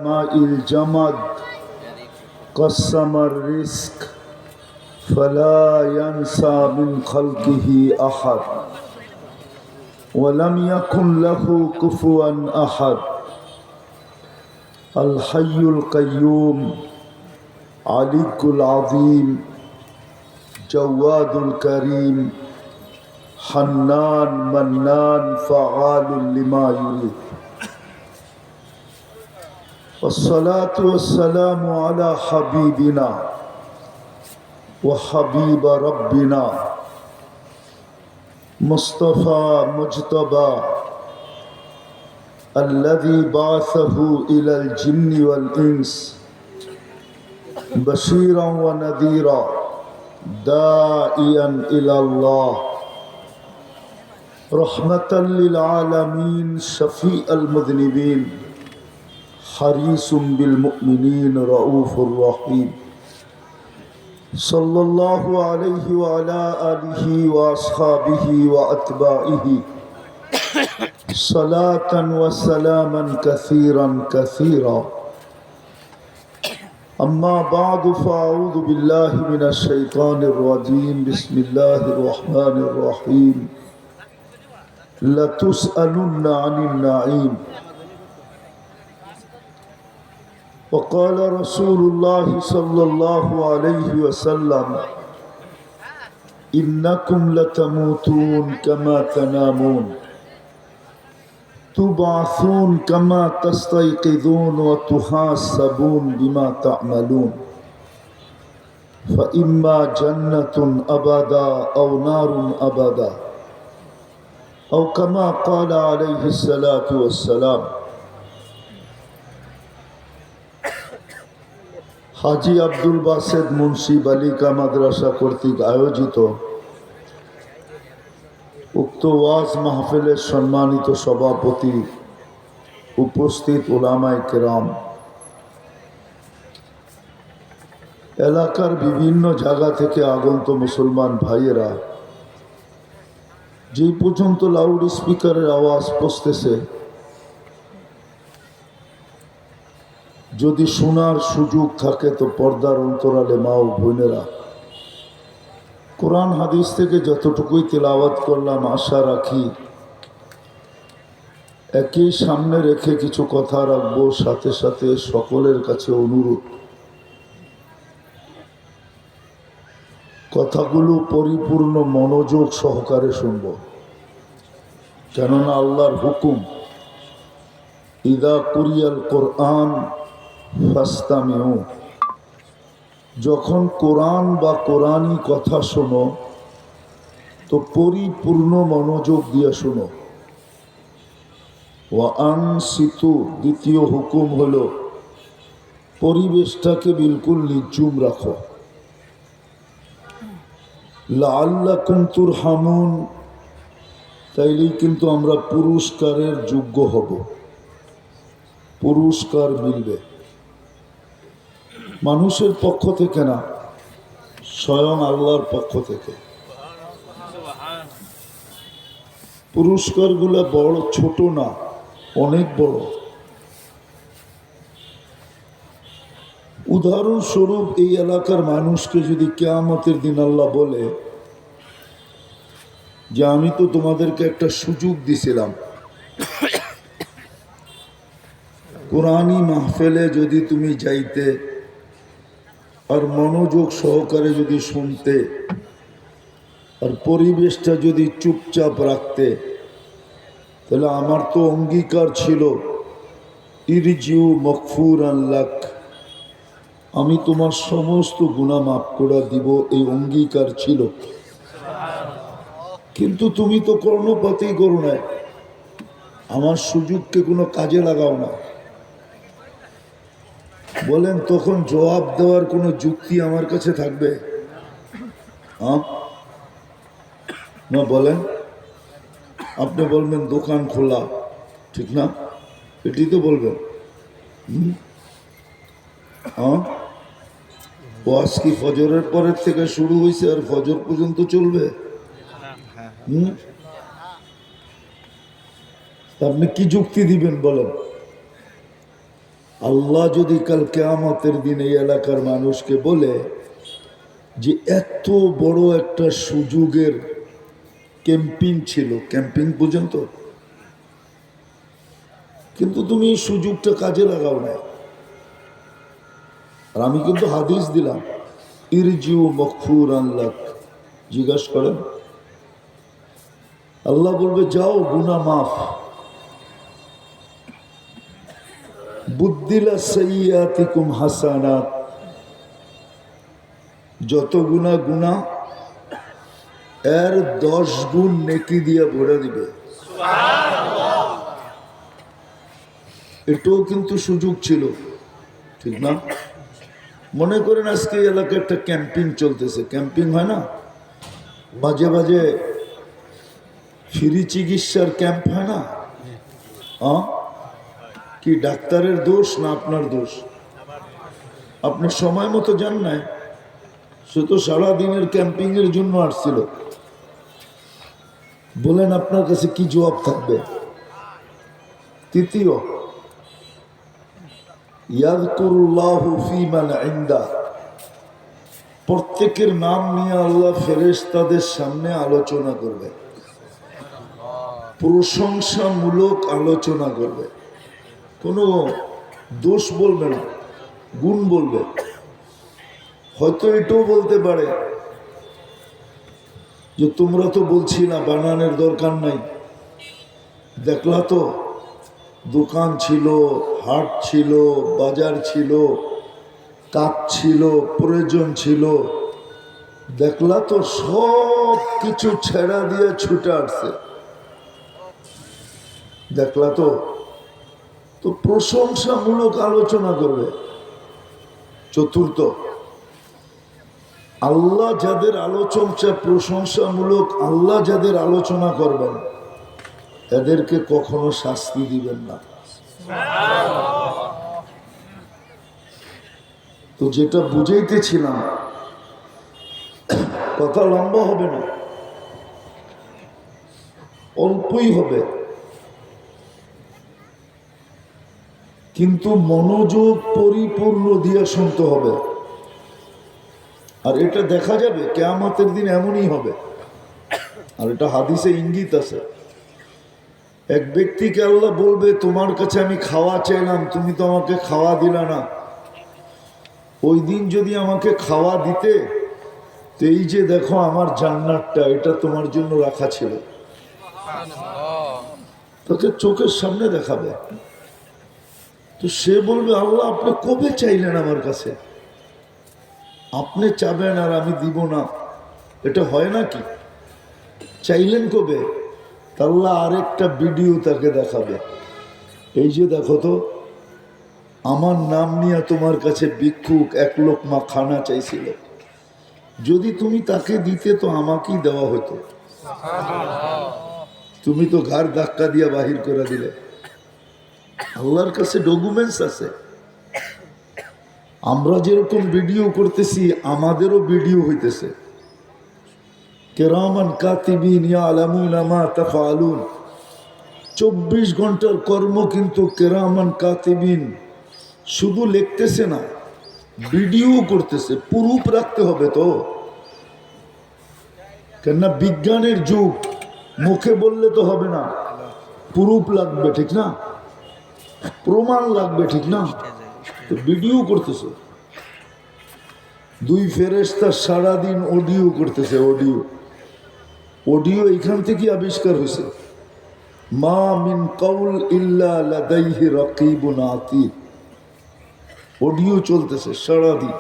ماء الجمد قسم الرزق فلا ينسى من خلقه أحد ولم يكن له كفوا أحد الحي القيوم علي العظيم جواد الكريم حنان منان فعال لما يريد والصلاة والسلام على حبيبنا وحبيب ربنا مصطفى مجتبى الذي بعثه إلى الجن والإنس بشيرا ونذيرا داعيا إلى الله رحمة للعالمين شفيع المذنبين حريص بالمؤمنين رؤوف رحيم صلى الله عليه وعلى آله وأصحابه وأتباعه صلاة وسلاما كثيرا كثيرا أما بعد فأعوذ بالله من الشيطان الرجيم بسم الله الرحمن الرحيم لتسألن عن النعيم وقال رسول الله صلى الله عليه وسلم إنكم لتموتون كما تنامون تبعثون كما تستيقظون وتحاسبون بما تعملون فإما جنة أبدا أو نار أبدا أو كما قال عليه الصلاة والسلام হাজী আব্দুল বাসেদ মুন্সি বালিকা মাদ্রাসা কর্তৃক আয়োজিত উক্ত ওয়াজ মাহফিলের সম্মানিত সভাপতি, উপস্থিত উলামায়ে কেরাম, এলাকার বিভিন্ন জায়গা থেকে আগত মুসলমান ভাইয়েরা, যেই পর্যন্ত লাউড স্পিকারের আওয়াজ পৌঁছতেছে, যদি শোনার সুযোগ থাকে তো পর্দার অন্তরালে মা ও বোনেরা, কোরআন হাদিস থেকে যতটুকুই তেলাওয়াত করলাম আশা রাখি একই সামনে রেখে কিছু কথা রাখবো। সাথে সাথে সকলের কাছে অনুরোধ, কথাগুলো পরিপূর্ণ মনোযোগ সহকারে শুনব, কেননা আল্লাহর হুকুম ইদা কুরিয়াল কোরআন ফাস্তামিউ, যখন কোরআন বা কোরআনী কথা শোনো তো পরিপূর্ণ মনোযোগ দিয়ে শোনো। ওয়া আনসিতু, দ্বিতীয় হুকুম হলো পরিবেশটাকে বিলকুল নির্জুম রাখো। লাআল্লাকুম তুরহামুন, তাইলেই কিন্তু আমরা পুরস্কারের যোগ্য হব, পুরস্কার মিলবে। মানুষের পক্ষ থেকে না, স্বয়ং আল্লাহর পক্ষ থেকে। পুরস্কারগুলো বড় ছোট না, অনেক বড়। উদাহরণস্বরূপ, এই এলাকার মানুষকে যদি কিয়ামতের দিন আল্লাহ বলে যে আমি তো তোমাদেরকে একটা সুযোগ দিছিলাম, কোরআনী মাহফিলে যদি তুমি যাইতে আর মনোযোগ সহকারে যদি শুনতে আর পরিবেশটা যদি চুপচাপ রাখতে, তাহলে আমার তো অঙ্গীকার ছিল ইরজিউ মাগফুরান লাক, আমি তোমার সমস্ত গুনাহ মাফ করে দিব, এই অঙ্গীকার ছিল। কিন্তু তুমি তো কর্ণপাতই করো না, আমার সুযোগকে কোনো কাজে লাগাও না। বলেন তখন জবাব দেওয়ার কোনো যুক্তি আমার কাছে থাকবে? না বলেন, আপনি বলবেন দোকান খোলা, ঠিক না? এটি তো বলবেন। ওয়াজ কি ফজরের পরের থেকে শুরু হয়েছে আর ফজর পর্যন্ত চলবে? আপনি কি যুক্তি দিবেন বলেন? আল্লাহ যদি কাল কিয়ামতের দিন এই এলাকার মানুষকে বলে যে এত বড় একটা সুযোগের ক্যাম্পিং ছিল, ক্যাম্পিং পর্যন্ত, কিন্তু তুমি এই সুযোগটা কাজে লাগাও না। আর আমি কিন্তু হাদিস দিলাম, ইরজিউ মগফুরান লাক, জিজ্ঞাসা করেন, আল্লাহ বলবে যাও গুনাহ মাফ। বুদ্দিলা সাইয়্যাতিকুম হাসানাত, যত গুনাহ এর 10 গুণ নেকি দিয়ে ভরে দিবে। এটাও কিন্তু সুযোগ ছিল, ঠিক না? মনে করেন আজকে এলাকায় একটা ক্যাম্পিং চলতেছে, ক্যাম্পিং হয় না, মাঝে মাঝে ফ্রি চিকিৎসার ক্যাম্প হয় না? কি ডাক্তারের দোষ না আপনার দোষ? আপনি সময় মতো যান নাই, সে তো সারাদিনের ক্যাম্পিং এর জন্য আসছিল। বলেন আপনার কাছে কি জবাব থাকবে? তৃতীয়, ইয়াযকুরুল্লাহু ফীমান ইনদা, প্রত্যেকের নাম নিয়ে আল্লাহ ফেরেশতাদের সামনে আলোচনা করবে, প্রশংসামূলক আলোচনা করবে। কোনো দোষ বলবে না, গুণ বলবে। হয়তো এটাও বলতে পারে যে তোমরা তো বলছি না বানানোর দরকার নাই, দেখলা তো দোকান ছিল, হাট ছিল, বাজার ছিল, কাজ ছিল, প্রয়োজন ছিল, দেখলা তো সব কিছু ছেড়া দিয়ে ছুটে আসছে, দেখলা তো। তো প্রশংসামূলক আলোচনা করবে। চতুর্থ, আল্লাহ যাদের আলোচনা প্রশংসামূলক, আল্লাহ যাদের আলোচনা করবেন এদেরকে কখনো শাস্তি দিবেন না। তো যেটা বুঝাইতেছিলাম, কথা লম্বা হবে না, অল্পই হবে, কিন্তু মনোযোগ পরিপূর্ণ দিয়ে শুনতে হবে। আর এটা দেখা যাবে কিয়ামতের দিন এমনই হবে। আর এটা হাদিসে ইঙ্গিত আছে। এক ব্যক্তিকে আল্লাহ বলবে তোমার কাছে আমি খাওয়া চাইলাম, তুমি তো আমাকে খাওয়া দিলা না। ওই দিন যদি আমাকে খাওয়া দিতে, তো এই যে দেখো আমার জান্নাতটা, এটা তোমার জন্য রাখা ছিল, তোকে চোখের সামনে দেখাবে। তো সে বলবে আল্লাহ আপনি কবে চাইলেন আমার কাছে? আপনি চাবেন আর আমি দিব না, এটা হয় নাকি? চাইলেন কবে? আল্লাহ আরেকটা ভিডিও তাকে দেখাবে, এই যে দেখো তো আমার নাম নিয়ে তোমার কাছে ভিক্ষুক 1 লোকমা খানা চাইছিল, যদি তুমি তাকে দিতে তো আমাকেই দেওয়া হতো, তুমি তো ঘাড় ধাক্কা দিয়ে বাহির করে দিলে। আল্লাহর কাছে ডকুমেন্টস আছে। আমরা যেরকম ভিডিও করতেছি আমাদেরও ভিডিও হইতেছে। কিরামান কাতিবিন ইয়ালামুনা মা তাফআলুন, 24 ঘন্টার কর্ম, কিন্তু কিরামান কাতিবিন শুধু লিখতেছে না, ভিডিও করতেছে। প্রুফ রাখতে হবে তো, কেননা বিজ্ঞানের যুগ, মুখে বললে তো হবে না, প্রুফ লাগবে, ঠিক না? প্রমাণ লাগবে, ঠিক না? তো ভিডিও করতেছে। 2 ফেরেশতা সারাদিন অডিও করতেছে, অডিও এখান থেকে আবিষ্কার হয়েছে। মা মিন কাউল ইল্লা লাদাইহি রাকিবুন আতীদ, অডিও চলতেছে সারাদিন।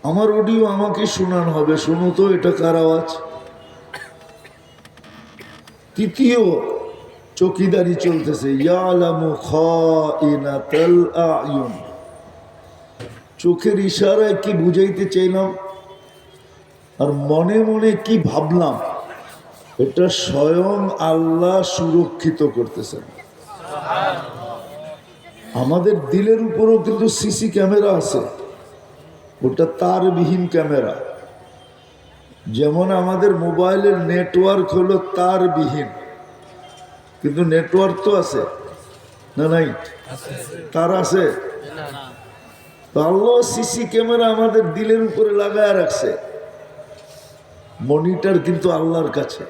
আমার অডিও আমাকে শোনানো হবে, শুনো তো এটা কার আওয়াজ। তৃতীয়, চকিদারি চলতেছে, ইয়ালামু খাইনাতাল আয়ুন, চোখের ইশারায় কি বুঝাইতে চাইলাম আর মনে মনে কি ভাবলাম, এটা স্বয়ং আল্লাহ সুরক্ষিত করতেছেন। আমাদের দিলের উপরও কিন্তু সিসি ক্যামেরা আছে, ওটা তারবিহীন ক্যামেরা। যেমন আমাদের মোবাইলের নেটওয়ার্ক হলো তারবিহীন, কিন্তু নেটওয়ার্ক তো আছে। না নাই? তার আছে? তো আল্লাহ সিসি ক্যামেরা আমাদের দিলের উপরে লাগায় রাখছে, মনিটর কিন্তু আল্লাহর কাছে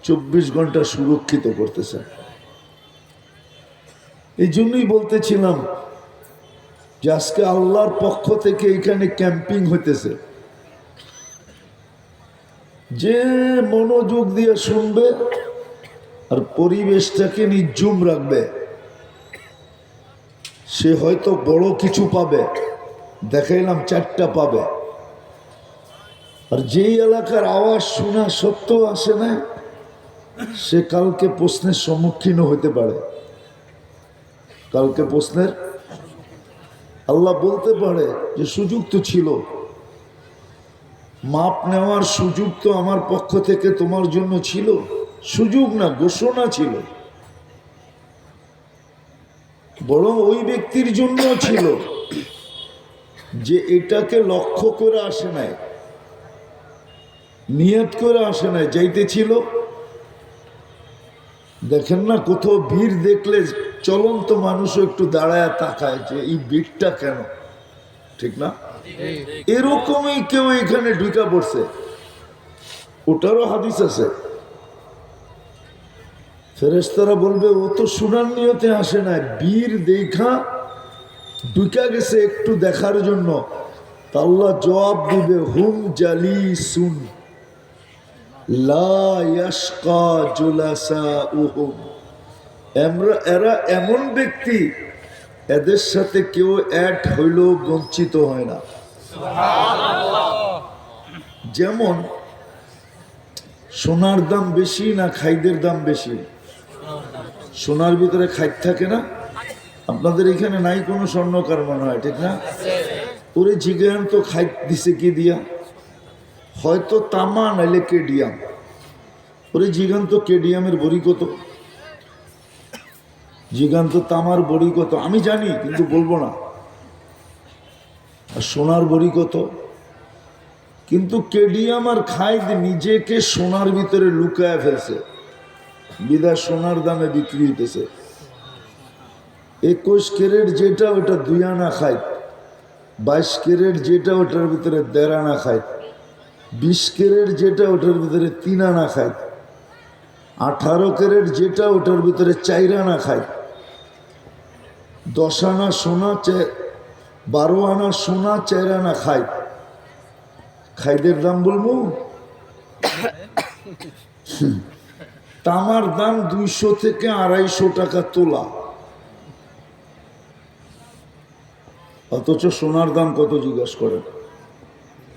24 ঘন্টা সুরক্ষিত করতেছে। এই জন্যই বলতেছিলাম যে আজকে আল্লাহর পক্ষ থেকে এখানে ক্যাম্পিং হইতেছে। যে মনোযোগ দিয়ে শুনবে আর পরিবেশটাকে নির্জুম রাখবে, সে হয়তো বড় কিছু পাবে, দেখাইলাম 4টা পাবে। আর যেই এলাকার আওয়াজ শোনা সত্ত্বেও আসে না, সে কালকে প্রশ্নের সম্মুখীন হতে পারে। কালকে প্রশ্নের আল্লাহ বলতে পারে যে সুযোগ তো ছিল, মাপ নেওয়ার সুযোগ তো আমার পক্ষ থেকে তোমার জন্য ছিল। সুযোগ না, ঘোষণা ছিল, বরং ওই ব্যক্তির জন্য ছিল যে এটাকে লক্ষ্য করে আসে নাই, নিয়ত করে আসে নাই, যাইতেছিল। দেখেন না, কোথাও ভিড় দেখলে চলন্ত মানুষও একটু দাঁড়ায় তাকায় যে এই ভিড়টা কেন, ঠিক না? এরকমই কেউ এখানে ঢুকা পড়ছে, ওটারও হাদিস আছে। ফেরেশতারা বলবে ও তো শোনার নিয়তে আসে না, ভিড় দেখা ঢুকা গেছে একটু দেখার জন্য। তা আল্লাহ জবাব দিবে হুম জালিসুন লা ইয়াশকা জুলাসাউহুম, এরা এমন ব্যক্তি এদের সাথে কেউ অ্যাড হইলেও বঞ্চিত হয় না। যেমন সোনার দাম বেশি না খাইদের দাম বেশি? সোনার ভিতরে খাইদ থাকে না? আপনাদের এখানে নাই কোনো স্বর্ণকার মনে হয়, ঠিক না? ওরে জিজ্ঞান তো খাইদ দিছে কি দিয়া? হয়তো তামা নাইলে কেডিয়াম। ওরে জিগান তো কেডিয়ামের বড়ি কত, জিগান তো তামার বড়ি কত। আমি জানি কিন্তু বলবো না। আর সোনার বড়ি কত? কিন্তু কেডিয়াম আর খাইদ নিজেকে সোনার ভিতরে লুকায় ফেলছে, বিদায় সোনার দামে বিক্রি হইতেছে। 21 ক্যারেট যেটা ওটা 2 আনা খাইদ, 22 ক্যারেট যেটা ওটার ভিতরে 1.5 আনা খাইদ, 20 ক্যারেট যেটা ওটার ভিতরে 3 আনা খাইদ, 18 ক্যারেট যেটা ওটার ভিতরে 4 আনা খাইদ, 10 আনা সোনা 12 আনা সোনা 4 আনা খাইদ। খাইদের দাম বলবো? তামার দাম 200 থেকে 250 টাকা তোলা, অথচ সোনার দাম কত জিজ্ঞাসা করেন?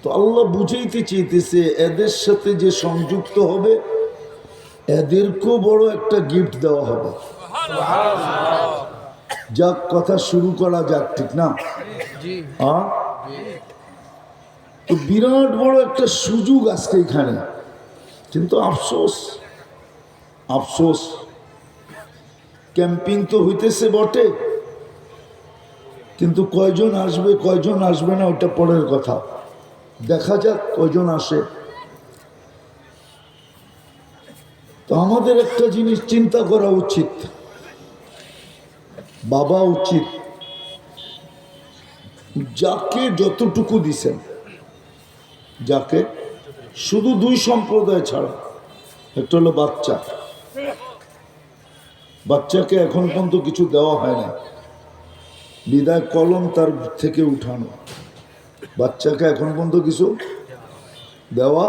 তো আল্লাহ বুঝাইতে চাইতেছে এদের সাথে যে সংযুক্ত হবে এদেরকেও বড় একটা গিফট দেওয়া হবে। যাক, কথা শুরু করা যাক, ঠিক না? তো বিরাট বড় একটা সুযোগ আজকে এখানে, কিন্তু আফসোস আফসোস ক্যাম্পিং তো হইতেছে বটে, কিন্তু কয়জন আসবে কয়জন আসবে না ওটা পরের কথা। দেখা যাক কয়জন আসে। তো আমাদের একটা জিনিস চিন্তা করা উচিত, বাবা উচিত, যাকে যতটুকু দিছেন, যাকে শুধু 2 সম্প্রদায় ছাড়া, একটা হলো বাচ্চা, বাচ্চাকে এখন পর্যন্ত কিছু দেওয়া হয় না, বিদায় কলম তার থেকে উঠানো। বাচ্চাকে এখন পর্যন্ত কিছু দেওয়া,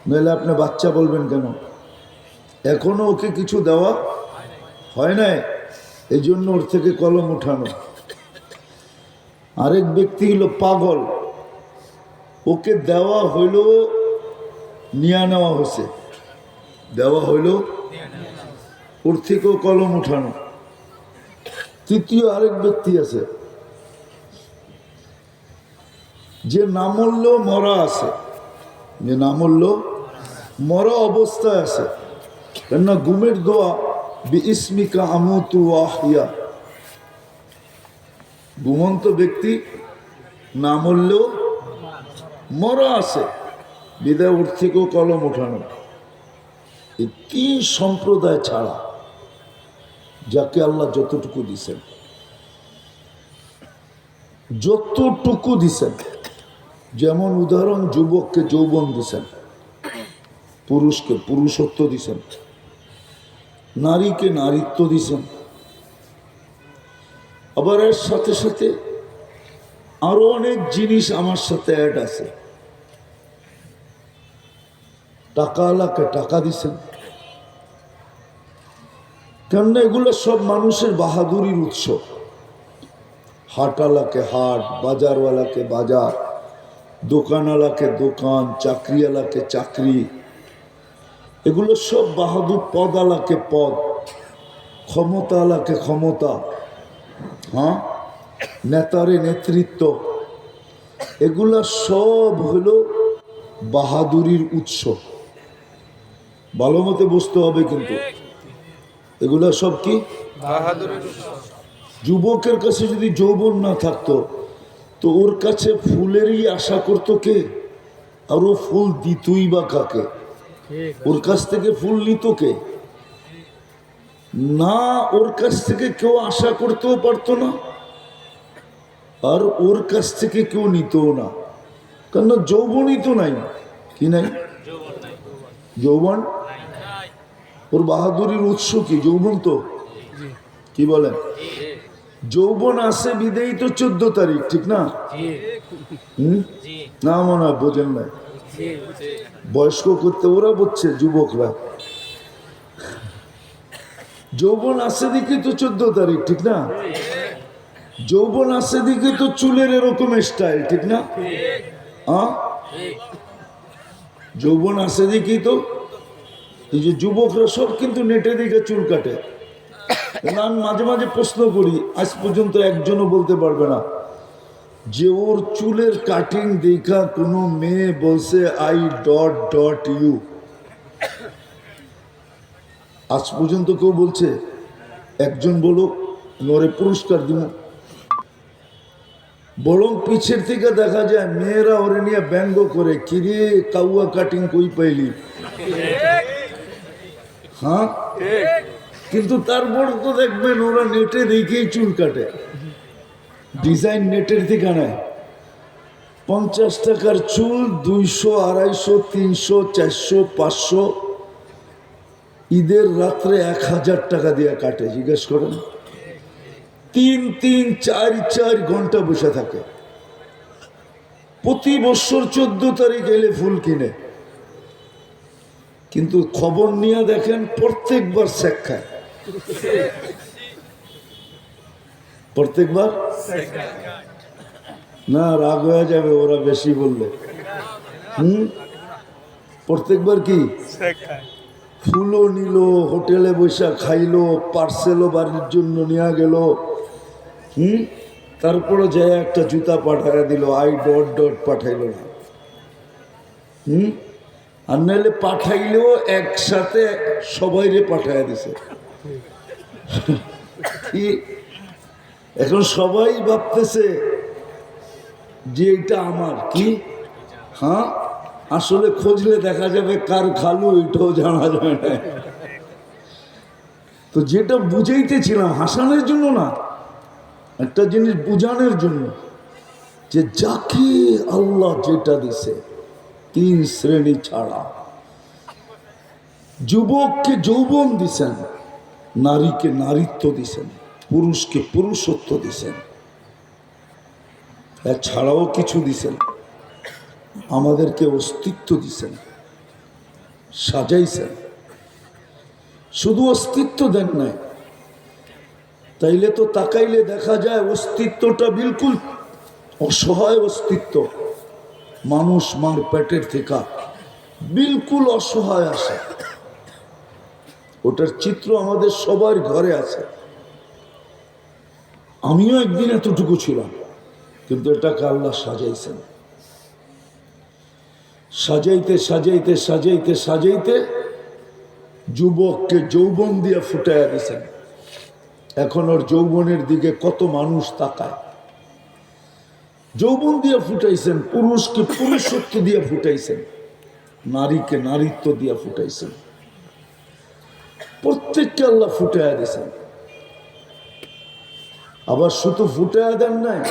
নইলে আপনি বাচ্চা বলবেন কেন? এখনো ওকে কিছু দেওয়া হয় নাই, এই জন্য ওর থেকে কলম উঠানো। আরেক ব্যক্তি হলো পাগল, ওকে দেওয়া হইল, নিয়ে নেওয়া হয়েছে, দেওয়া হইল, ওর থেকেও কলম উঠানো। তৃতীয় আরেক ব্যক্তি আছে যে না মরলেও মরা আছে, যে না মরলেও মরা অবস্থায় আছে। কেননা ঘুমের দোয়া বিইসমিকা আমুতু ওয়া আহইয়া, ঘুমন্ত ব্যক্তি না মরলেও মরা আছে, বিদায় ওর থেকেও কলম ওঠানো। এই 3 সম্প্রদায় ছাড়া যাকে আল্লাহ যতটুকু দিছেন, যতটুকু দিছেন। যেমন উদাহরণ, যুবককে যৌবন দিছেন, পুরুষকে পুরুষত্ব দিছেন, নারীকে নারীত্ব দিছেন। আবার এর সাথে সাথে আরো অনেক জিনিস আমার সাথে অ্যাড আছে। টাকাওয়ালাকে টাকা দিছেন, কেননা এগুলো সব মানুষের বাহাদুরির উৎস। হাটওয়ালাকে হাট, বাজারওয়ালাকে বাজার, দোকানওয়ালাকে দোকান, চাকরিওয়ালাকে চাকরি, এগুলো সব বাহাদুর। পদওয়ালাকে পদ, ক্ষমতাওয়ালাকে ক্ষমতা, হ্যাঁ, নেতারে নেতৃত্ব, এগুলা সব হলো বাহাদুরির উৎস। ভালো মতে বুঝতে হবে কিন্তু এগুলা সব কি বাহাদুরির উৎস। যুবকের কাছে যদি যৌবন না থাকতো তো ওর কাছে ফুলেরই আশা করতো কে? আর ও ফুল দিতই বা কাকে? ওর কাছ থেকে ফুল নিত কে? না, ওর কাছ থেকে কেউ আশা করতেও পারতো না, আর ওর কাছ থেকে কেউ নিতও না, কেননা যৌবনই তো নাই। কি নাই? যৌবন। ওর বাহাদুরির উৎস কি? যৌবন তো। কি বলেন? যৌবন আছে বিদেই তো 14 তারিখ, ঠিক না? না মনে হয় বোঝেন না। বয়স্ক করতে ওরা বুঝছে, যুবকরা। যৌবন আছে দিকে তো 14 তারিখ, ঠিক না? যৌবন আছে দিকে তো চুলের এরকম স্টাইল, ঠিক না? যৌবন আছে দিকেই তো এই যে যুবকরা সব কিন্তু নেটে দিকে চুল কাটে। আমি মাঝে মাঝে প্রশ্ন করি, আজ পর্যন্ত একজনও বলতে পারবে না যে ওর চুলের কাটিং দেখা কোনো মেয়ে বলছে আই ডট ডট ইউ। আজ পর্যন্ত কেউ বলছে? একজন বলো, ওরে পুরস্কার দিব। বরং পিছের থেকে দেখা যায় মেয়েরা ওরে নিয়ে ব্যঙ্গ করে, কিরে কাউয়া কাটিং কই পাইলি? হ্যাঁ, কিন্তু তারপর তো দেখবেন ওরা নেটে দেখেই চুল কাটে। ডিজাইন নেটের থেকে নেয়। 50 টাকার চুল 200, 250, 300, 400, 500, ঈদের রাত্রে 1000 টাকা দিয়ে কাটে। জিজ্ঞেস করেন, 3-3, 4-4 ঘন্টা বসে থাকে। প্রতি বছর 14 তারিখ এলে ফুল কিনে, কিন্তু খবর নিয়ে দেখেন প্রত্যেকবার শেখ খায়। প্রত্যেকবার না, রাগ হয়ে যাবে ওরা বেশি বললে। প্রত্যেকবার কি ফুলও নিল, হোটেলে বসে খাইলো, পার্সেলও বাড়ির জন্য নিয়ে গেল। তারপরে যায় একটা জুতা পাঠায় দিল, আই ডট ডট পাঠাইল না। আর নাহলে পাঠাইলেও একসাথে সবাইরে পাঠায় দিছে। এখন সবাই ভাবতেছে যে এটা আমার। কি? হ্যাঁ, আসলে খুঁজলে দেখা যাবে কার খালু, এটাও জানা যায় না। তো যেটা বুঝাইতেছিলাম, হাসানের জন্য না, একটা জিনিস বুঝানোর জন্য, যে যাকে আল্লাহ যেটা দিছে 3 শ্রেণী ছাড়া। যুবককে যৌবন দিছেন, নারীকে নারীত্ব দিছেন, পুরুষকে পুরুষত্ব দিছেন, এছাড়াও কিছু দিছেন। আমাদেরকে অস্তিত্ব দিছেন, সাজাইছেন। শুধু অস্তিত্ব দেন নাই, তাইলে তো তাকাইলে দেখা যায় অস্তিত্বটা বিলকুল অসহায় অস্তিত্ব। মানুষ মার পেটের থেকে বিলকুল অসহায় আসে, ওটার চিত্র আমাদের সবার ঘরে আছে। আমিও একদিন এতটুকু ছিলাম, কিন্তু এটাকে আল্লাহ সাজাইছেন। সাজাইতে সাজাইতে সাজাইতে সাজাইতে যুবককে যৌবন দিয়ে ফুটাইয়া দিয়েছেন। এখন ওর যৌবনের দিকে কত মানুষ তাকায়। যৌবন দিয়ে ফুটাইছেন, পুরুষকে পুরুষত্ব দিয়ে ফুটাইছেন, নারীকে নারীত্ব দিয়ে ফুটাইছেন। প্রত্যেককে আল্লাহ ফুটাইয়া দিয়েছেন। আবার শুধু ফুটে দেন নাই,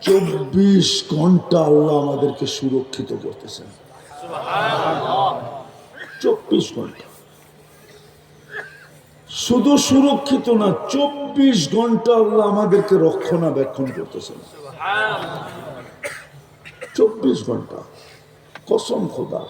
24 ঘন্টা আল্লাহ আমাদেরকে সুরক্ষিত করতেছেন। 24 ঘন্টা শুধু সুরক্ষিত না, 24 ঘন্টা আল্লাহ আমাদেরকে রক্ষণাবেক্ষণ করতেছেন। 24 ঘন্টা, কসম খোদা।